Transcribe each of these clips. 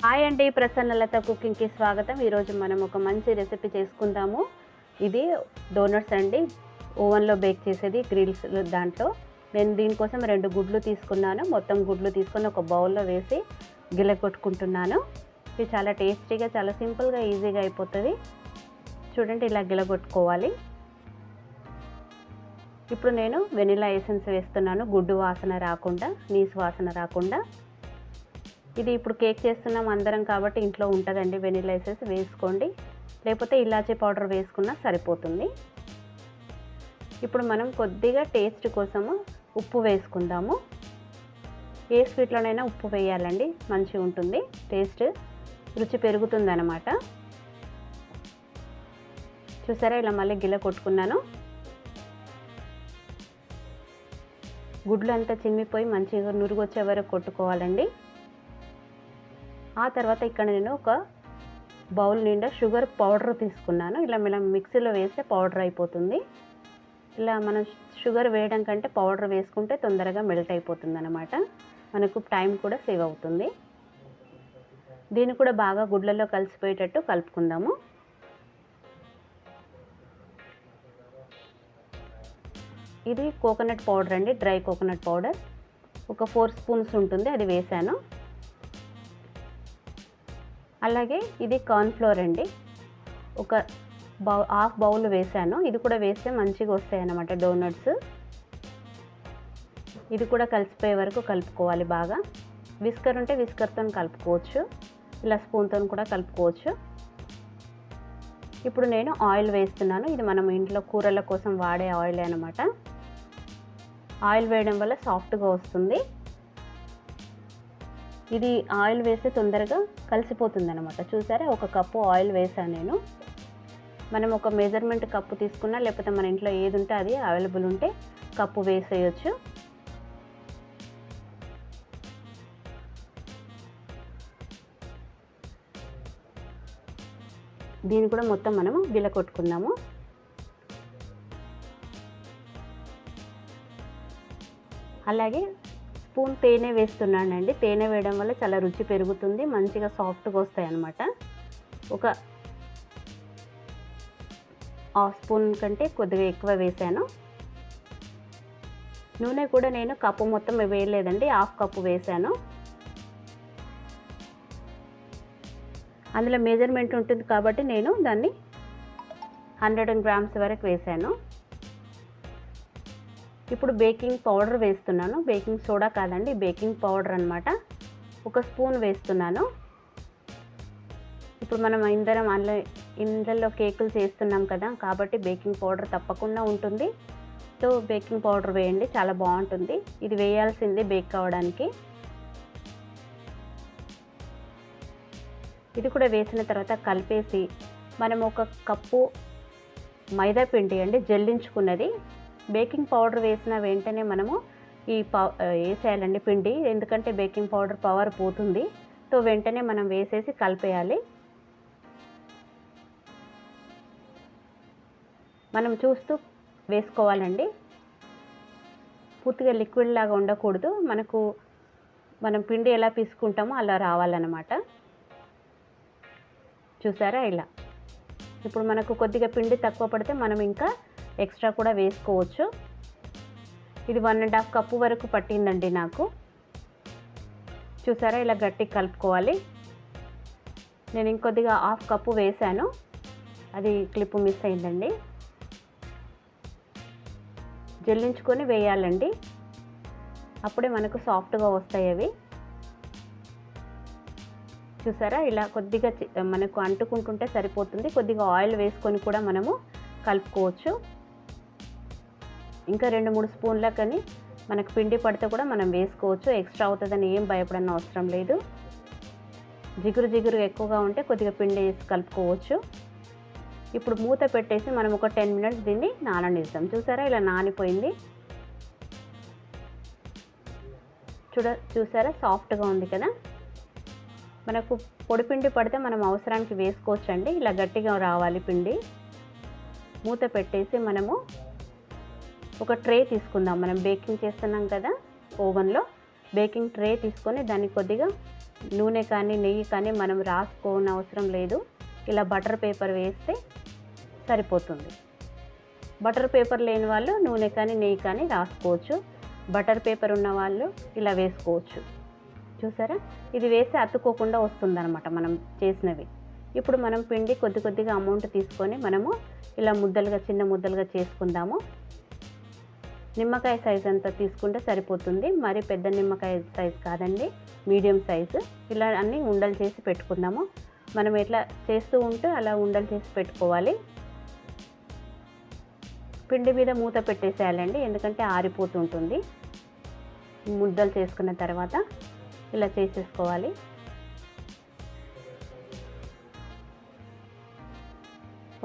Hi అండి, ప్రసన్నలత కుకింగ్కి స్వాగతం. ఈరోజు మనం ఒక మంచి రెసిపీ చేసుకుందాము. ఇది డోనట్స్ అండి, ఓవెన్లో బేక్ చేసేది, గ్రిల్స్ దాంట్లో. నేను దీనికోసం 2 గుడ్లు తీసుకున్నాను. మొత్తం గుడ్లు తీసుకొని ఒక బౌల్లో వేసి గిలగొట్టుకుంటున్నాను. ఇది చాలా టేస్టీగా, చాలా సింపుల్గా, ఈజీగా అయిపోతుంది. చూడండి, ఇలా గిలగొట్టుకోవాలి. ఇప్పుడు నేను వెనిలా ఎసెన్స్ వేస్తున్నాను, గుడ్డు వాసన రాకుండా, నీసు వాసన రాకుండా. ఇది ఇప్పుడు కేక్ చేస్తున్నాం అందరం కాబట్టి ఇంట్లో ఉంటుందండి. వెనిలా ఎసెన్స్ వేసుకోండి, లేకపోతే ఇలాచీ పౌడర్ వేసుకున్నా సరిపోతుంది. ఇప్పుడు మనం కొద్దిగా టేస్ట్ కోసము ఉప్పు వేసుకుందాము. ఏ స్వీట్లోనైనా ఉప్పు వేయాలండి, మంచిగా ఉంటుంది టేస్ట్, రుచి పెరుగుతుంది అన్నమాట. చూసారా, ఇలా మళ్ళీ గిల కొట్టుకున్నాను. గుడ్లు అంతా చిమ్మిపోయి మంచిగా నురుగు వచ్చే వరకు కొట్టుకోవాలండి. ఆ తర్వాత ఇక్కడ నేను ఒక బౌల్ నిండా షుగర్ పౌడర్ తీసుకున్నాను. ఇలా మనం మిక్సీలో వేస్తే పౌడర్ అయిపోతుంది. ఇలా మనం షుగర్ వేయడం కంటే పౌడర్ వేసుకుంటే తొందరగా మెల్ట్ అయిపోతుంది అన్నమాట. మనకు టైం కూడా సేవ్ అవుతుంది. దీన్ని కూడా బాగా గుడ్లలో కలిసిపోయేటట్టు కలుపుకుందాము. ఇది కోకోనట్ పౌడర్ అండి, డ్రై కోకోనట్ పౌడర్. ఒక 4 స్పూన్స్ ఉంటుంది, అది వేసాను. అలాగే ఇది కార్న్ఫ్లోర్ అండి, ఒక హాఫ్ బౌల్ వేసాను. ఇది కూడా వేస్తే మంచిగా వస్తాయి అన్నమాట డోనట్స్. ఇది కూడా కలిసిపోయే వరకు కలుపుకోవాలి బాగా. విస్కర్ ఉంటే విస్కర్తో కలుపుకోవచ్చు, ఇలా స్పూన్తో కూడా కలుపుకోవచ్చు. ఇప్పుడు నేను ఆయిల్ వేస్తున్నాను. ఇది మనం ఇంట్లో కూరల కోసం వాడే ఆయిల్ అన్నమాట. ఆయిల్ వేయడం వల్ల సాఫ్ట్గా వస్తుంది. ఇది ఆయిల్ వేస్తే తొందరగా కలిసిపోతుంది అన్నమాట. చూసారా, 1 కప్పు ఆయిల్ వేసాను నేను. మనం ఒక మెజర్మెంట్ కప్పు తీసుకున్నా, లేకపోతే మన ఇంట్లో ఏది ఉంటే అది అవైలబుల్ ఉంటే కప్పు వేసేయచ్చు. దీన్ని కూడా మొత్తం మనము గిల కొట్టుకుందాము. అలాగే స్పూన్ తేనె వేస్తున్నానండి. తేనె వేయడం వల్ల చాలా రుచి పెరుగుతుంది, మంచిగా సాఫ్ట్గా వస్తాయి అన్నమాట. ఒక హాఫ్ స్పూన్ కంటే కొద్దిగా ఎక్కువ వేసాను. నూనె కూడా నేను కప్పు మొత్తం వేయలేదండి, హాఫ్ కప్పు వేసాను. అందులో మెజర్మెంట్ ఉంటుంది కాబట్టి నేను దాన్ని 100 గ్రామ్స్ వరకు వేసాను. ఇప్పుడు బేకింగ్ పౌడర్ వేస్తున్నాను. బేకింగ్ సోడా కాదండి, బేకింగ్ పౌడర్ అన్నమాట. 1 స్పూన్ వేస్తున్నాను. ఇప్పుడు మనం అందరం ఇండ్లలో కేకులు చేస్తున్నాం కదా, కాబట్టి బేకింగ్ పౌడర్ తప్పకుండా ఉంటుంది. సో బేకింగ్ పౌడర్ వేయండి, చాలా బాగుంటుంది. ఇది వేయాల్సిందే బేక్ కావడానికి. ఇది కూడా వేసిన తర్వాత కలిపేసి మనం 1 కప్పు మైదా పిండి అండి, జల్లించుకున్నది. బేకింగ్ పౌడర్ వేసిన వెంటనే మనము వేసేయాలండి పిండి, ఎందుకంటే బేకింగ్ పౌడర్ పవర్ పోతుంది. సో వెంటనే మనం వేసేసి కలిపేయాలి. మనం చూస్తూ వేసుకోవాలండి, పూర్తిగా లిక్విడ్ లాగా ఉండకూడదు. మనం పిండి ఎలా పీసుకుంటామో అలా రావాలన్నమాట. చూసారా, ఇలా. ఇప్పుడు మనకు కొద్దిగా పిండి తక్కువ పడితే మనం ఇంకా ఎక్స్ట్రా కూడా వేసుకోవచ్చు. ఇది 1.5 కప్పు వరకు పట్టిందండి నాకు. చూసారా, ఇలా గట్టిగా కలుపుకోవాలి. నేను ఇంకొద్దిగా హాఫ్ కప్పు వేసాను, అది క్లిప్ మిస్ అయిందండి. జల్లించుకొని వేయాలండి, అప్పుడే మనకు సాఫ్ట్గా వస్తాయి అవి. చూసారా, ఇలా కొద్దిగా మనకు అంటుకుంటుంటే సరిపోతుంది. కొద్దిగా ఆయిల్ వేసుకొని కూడా మనము కలుపుకోవచ్చు. ఇంకా 2-3 స్పూన్ల కానీ మనకు పిండి పడితే కూడా మనం వేసుకోవచ్చు. ఎక్స్ట్రా అవుతుందని ఏం భయపడని అవసరం లేదు. జిగురు ఎక్కువగా ఉంటే కొద్దిగా పిండి వేసి కలుపుకోవచ్చు. ఇప్పుడు మూత పెట్టేసి మనం ఒక 10 మినిట్స్ దీన్ని నాననిద్దాం. చూసారా, ఇలా నానిపోయింది. చూసారా, సాఫ్ట్గా ఉంది కదా. మనకు పొడి పిండి పడితే మనం అవసరానికి వేసుకోవచ్చు అండి. ఇలా గట్టిగా రావాలి పిండి. మూత పెట్టేసి మనము ఒక ట్రే తీసుకుందాం. మనం బేకింగ్ చేస్తున్నాం కదా ఓవెన్లో, బేకింగ్ ట్రే తీసుకొని దాన్ని కొద్దిగా నూనె కానీ నెయ్యి కానీ మనం రాసుకోని అవసరం లేదు. ఇలా బటర్ పేపర్ వేస్తే సరిపోతుంది. బటర్ పేపర్ లేని వాళ్ళు నూనె కానీ నెయ్యి కానీ రాసుకోవచ్చు. బటర్ పేపర్ ఉన్న వాళ్ళు ఇలా వేసుకోవచ్చు. చూసారా, ఇది వేసి అతుక్కోకుండా వస్తుందన్నమాట మనం చేసినవి. ఇప్పుడు మనం పిండి కొద్ది కొద్దిగా అమౌంట్ తీసుకొని మనము ఇలా ముద్దలుగా చిన్న ముద్దలుగా చేసుకుందాము. నిమ్మకాయ సైజ్ అంతా తీసుకుంటే సరిపోతుంది. మరి పెద్ద నిమ్మకాయ సైజ్ కాదండి, మీడియం సైజు. ఇలా అన్నీ ఉండలు చేసి పెట్టుకుందాము. మనం ఎట్లా చేస్తూ ఉంటే అలా ఉండలు చేసి పెట్టుకోవాలి. పిండి మీద మూత పెట్టేసేయాలండి, ఎందుకంటే ఆరిపోతుంటుంది. ముద్దలు చేసుకున్న తర్వాత ఇలా చేసేసుకోవాలి.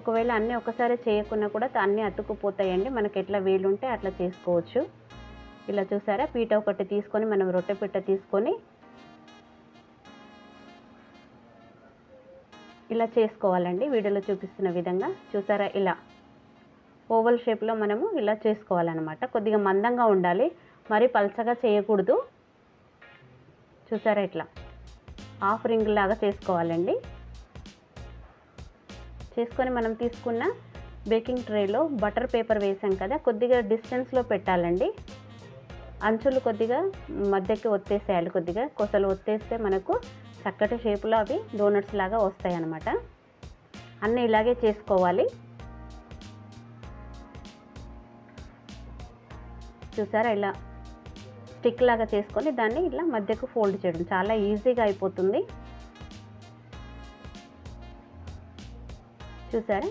ఒకవేళ అన్నీ ఒకసారి చేయకున్నా కూడా అన్నీ అతుక్కుపోతాయండి. మనకి ఎట్లా వీలుంటే అట్లా చేసుకోవచ్చు. ఇలా చూసారా, పీట ఒకటి తీసుకొని మనం రొట్టె పిట్ట తీసుకొని ఇలా చేసుకోవాలండి. వీడియోలో చూపిస్తున్న విధంగా చూసారా, ఇలా ఓవల్ షేప్లో మనము ఇలా చేసుకోవాలన్నమాట. కొద్దిగా మందంగా ఉండాలి, మరి పల్చగా చేయకూడదు. చూసారా, ఇట్లా హాఫ్ రింగ్ లాగా చేసుకోవాలండి. చేసుకొని మనం తీసుకున్న బేకింగ్ ట్రేలో బటర్ పేపర్ వేసాం కదా, కొద్దిగా డిస్టెన్స్లో పెట్టాలండి. అంచులు కొద్దిగా మధ్యకి ఒత్తేసేయాలి. కొద్దిగా కొసలు ఒత్తేస్తే మనకు చక్కటి షేపులో అవి డోనట్స్ లాగా వస్తాయి అన్నమాట. అన్నీ ఇలాగే చేసుకోవాలి. చూసారా, ఇలా స్టిక్ లాగా చేసుకొని దాన్ని ఇలా మధ్యకు ఫోల్డ్ చేయడం చాలా ఈజీగా అయిపోతుంది. చూసారా,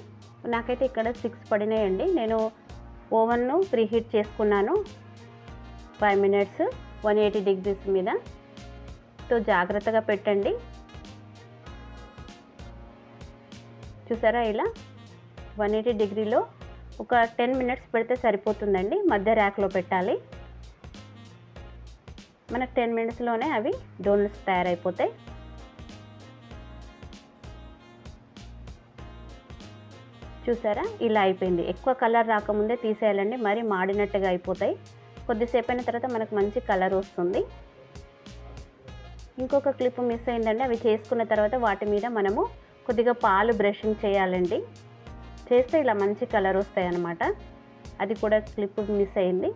నాకైతే ఇక్కడ 6 పడినాయండి. నేను ఓవెన్ను ప్రీహీట్ చేసుకున్నాను 5 మినిట్స్ 180 డిగ్రీస్ మీద. జాగ్రత్తగా పెట్టండి. చూసారా, ఇలా 180 డిగ్రీలో ఒక 10 మినిట్స్ పెడితే సరిపోతుందండి. మధ్య ర్యాక్లో పెట్టాలి. మనకు 10 మినిట్స్లోనే అవి డోనట్స్ తయారైపోతాయి. చూసారా, ఇలా అయిపోయింది. ఎక్కువ కలర్ రాకముందే తీసేయాలండి, మరి మాడినట్టుగా అయిపోతాయి. కొద్దిసేపు అయిన తర్వాత మనకు మంచి కలర్ వస్తుంది. ఇంకొక క్లిప్ మిస్ అయిందండి. అవి చేసుకున్న తర్వాత వాటి మీద మనము కొద్దిగా పాలు బ్రషింగ్ చేయాలండి. చేస్తే ఇలా మంచి కలర్ వస్తాయి అన్నమాట. అది కూడా క్లిప్ మిస్ అయింది.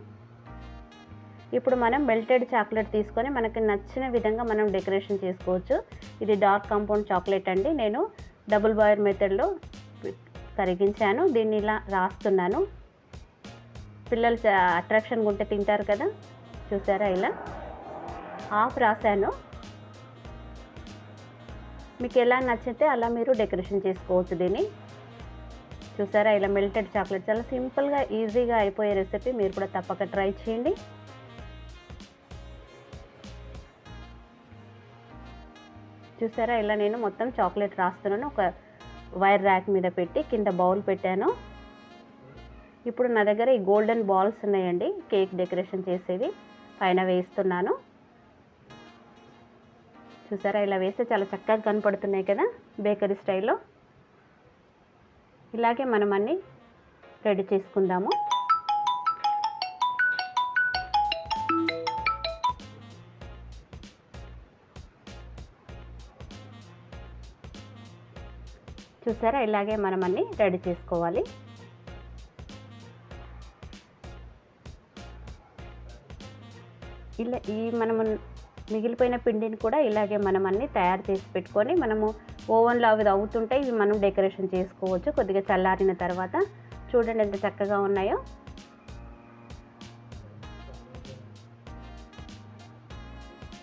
ఇప్పుడు మనం మెల్టెడ్ చాక్లెట్ తీసుకొని మనకి నచ్చిన విధంగా మనం డెకరేషన్ చేసుకోవచ్చు. ఇది డార్క్ కాంపౌండ్ చాక్లెట్ అండి. నేను డబుల్ బాయిల్ మెథడ్లో కరిగించాను. దీన్ని ఇలా రాస్తున్నాను. పిల్లలు అట్రాక్షన్గా ఉంటే తింటారు కదా. చూసారా, ఇలా హాఫ్ రాశాను. మీకు ఎలా నచ్చితే అలా మీరు డెకరేషన్ చేసుకోవచ్చు దీన్ని. చూసారా, ఇలా మెల్టెడ్ చాక్లెట్ చాలా సింపుల్గా ఈజీగా అయిపోయే రెసిపీ. మీరు కూడా తప్పక ట్రై చేయండి. చూసారా, ఇలా నేను మొత్తం చాక్లెట్ రాస్తున్నాను. ఒక వైర్ ర్యాక్ మీద పెట్టి కింద బౌల్ పెట్టాను. ఇప్పుడు నా దగ్గర ఈ గోల్డెన్ బాల్స్ ఉన్నాయండి, కేక్ డెకరేషన్ చేసేవి. పైన వేస్తున్నాను. చూసారా, ఇలా వేస్తే చాలా చక్కగా కనపడుతున్నాయి కదా బేకరీ స్టైల్లో. ఇలాగే మనం అన్నీ రెడీ చేసుకుందాము. చూసారా, ఇలాగే మనం అన్నీ రెడీ చేసుకోవాలి. ఇలా మనము మిగిలిపోయిన పిండిని కూడా ఇలాగే మనం అన్నీ తయారు చేసి పెట్టుకొని మనము ఓవెన్లో అవి అవుతుంటే ఇవి మనం డెకరేషన్ చేసుకోవచ్చు. కొద్దిగా చల్లారిన తర్వాత చూడండి ఎంత చక్కగా ఉన్నాయో.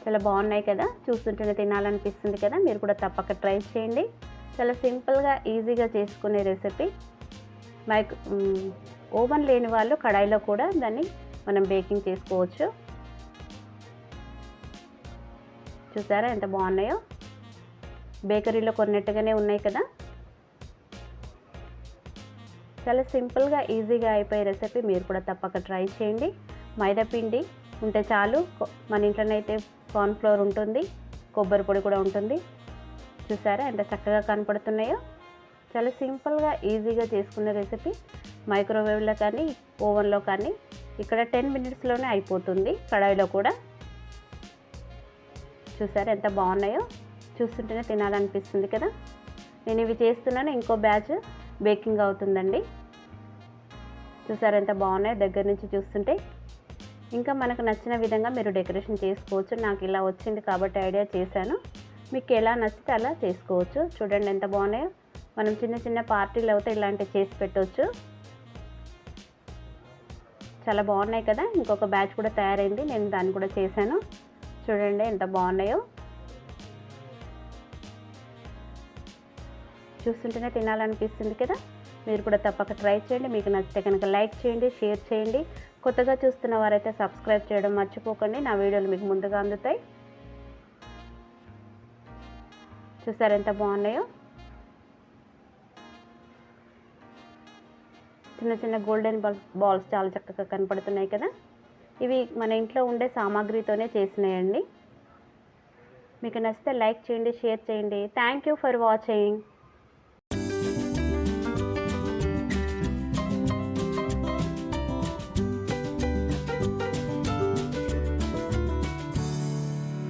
చాలా బాగున్నాయి కదా, చూస్తుంటేనే తినాలనిపిస్తుంది కదా. మీరు కూడా తప్పక ట్రై చేయండి. చాలా సింపుల్గా ఈజీగా చేసుకునే రెసిపీ. ఓవెన్ లేని వాళ్ళు కడాయిలో కూడా దాన్ని మనం బేకింగ్ చేసుకోవచ్చు. చూసారా ఎంత బాగున్నాయో, బేకరీలో కొన్నట్టుగానే ఉన్నాయి కదా. చాలా సింపుల్గా ఈజీగా అయిపోయే రెసిపీ. మీరు కూడా తప్పక ట్రై చేయండి. మైదా పిండి ఉంటే చాలు. మన ఇంట్లోనైతే కార్న్ఫ్లోర్ ఉంటుంది, కొబ్బరి పొడి కూడా ఉంటుంది. చూసారా ఎంత చక్కగా కనపడుతున్నాయో. చాలా సింపుల్గా ఈజీగా చేసుకునే రెసిపీ. మైక్రోవేవ్లో కానీ ఓవెన్లో కానీ ఇక్కడ 10 మినిట్స్లోనే అయిపోతుంది. కడాయిలో కూడా చూసారు ఎంత బాగున్నాయో, చూస్తుంటేనే తినాలనిపిస్తుంది కదా. నేను ఇవి చేస్తున్నాను, ఇంకో బ్యాచ్ బేకింగ్ అవుతుందండి. చూసారు ఎంత బాగున్నాయో దగ్గర నుంచి చూస్తుంటే. ఇంకా మనకు నచ్చిన విధంగా మీరు డెకరేషన్ చేసుకోవచ్చు. నాకు ఇలా వచ్చింది కాబట్టి ఐడియా చేశాను. మీకు ఎలా నచ్చితే అలా చేసుకోవచ్చు. చూడండి ఎంత బాగున్నాయో. మనం చిన్న చిన్న పార్టీలు అయితే ఇలాంటివి చేసి పెట్టవచ్చు. చాలా బాగున్నాయి కదా. ఇంకొక బ్యాచ్ కూడా తయారైంది, నేను దాన్ని కూడా చేశాను. చూడండి ఎంత బాగున్నాయో, చూస్తుంటేనే తినాలనిపిస్తుంది కదా. మీరు కూడా తప్పక ట్రై చేయండి. మీకు నచ్చితే కనుక లైక్ చేయండి, షేర్ చేయండి. కొత్తగా చూస్తున్న వారైతే సబ్స్క్రైబ్ చేయడం మర్చిపోకండి. నా వీడియోలు మీకు ముందుగా అందుతాయి. చూసారు ఎంత బాగున్నాయో. చిన్న చిన్న గోల్డెన్ బాల్స్ చాలా చక్కగా కనపడుతున్నాయి కదా. ఇవి మన ఇంట్లో ఉండే సామాగ్రితోనే చేసినాయండి. మీకు నచ్చితే లైక్ చేయండి, షేర్ చేయండి. Thank you for watching.